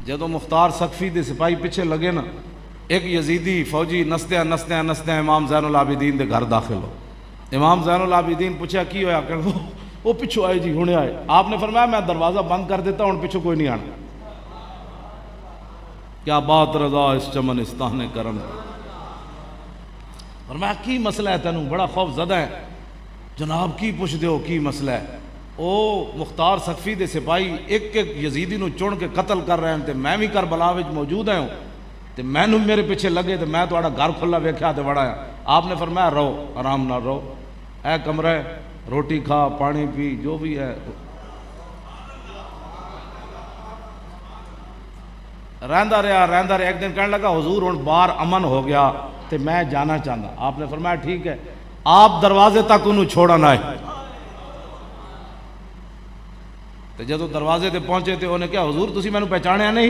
جدو مختار سقفی دے سپاہی پیچھے لگے نا، ایک یزیدی فوجی نسدیا نسدیا نسدیا امام زین العابدین دے گھر داخل ہو۔ امام زین العابدین پوچھا کی ہویا، کہ وہ پچھو آئے جی، ہونے آئے۔ آپ نے فرمایا میں دروازہ بند کر دیتا ہوں، پچھو کوئی نہیں آنا۔ کیا بات رضا اس چمن استان کرم۔ فرمایا کی مسئلہ ہے تینوں، بڑا خوف زدہ ہے۔ جناب کی پوچھ دیو کی مسئلہ ہے؟ او مختار سقفی دے سپاہی ایک ایک یزیدی نو چن کے قتل کر رہے ہیں، تے میں بھی کربلا وچ موجود ہوں، تے میں نو میرے پیچھے لگے، تے میں تہاڈا گھر کھلا ویکھیا تے بڑا ہے۔ آپ نے فرمایا رہو، آرام نہ رہو، اے کمرہ ہے، روٹی کھا، پانی پی، جو بھی ہے۔ رہندا رہا، ایک دن کہنے لگا حضور ہن باہر امن ہو گیا تے میں جانا چاہتا۔ آپ نے فرمایا ٹھیک ہے، آپ دروازے تک انہوں چھوڑا نہ ہے۔ تے جدو دروازے تے پہنچے تے انہیں کہا حضور تسی میں نو پہچانیا نہیں؟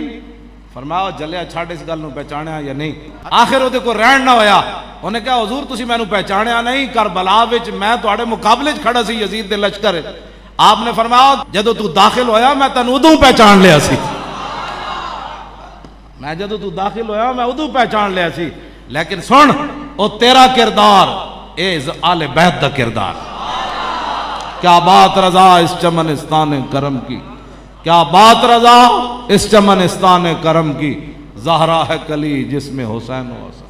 فرمایا جلیا چھاڑ اس گل نو پہچانیا یا نہیں؟ آخر وہ کو رہن نہ ہویا، انہیں کہا حضور تسی میں نو پہچانیا نہیں، کربلا وچ میں تواڈے مقابلے چ کھڑا سی یزید دے لشکر۔ آپ نے فرمایا جدو تو داخل ہویا میں تینوں ادوں پہچان لیا سی، میں جدو تو داخل ہویا میں ادوں پہچان لیا سی، لیکن سن او تیرا کردار اے آل بیت دا کردار۔ کیا بات رضا اس چمنستان کرم کی، کیا بات رضا اس چمنستان کرم کی، زہرا ہے کلی جس میں حسین و حسن۔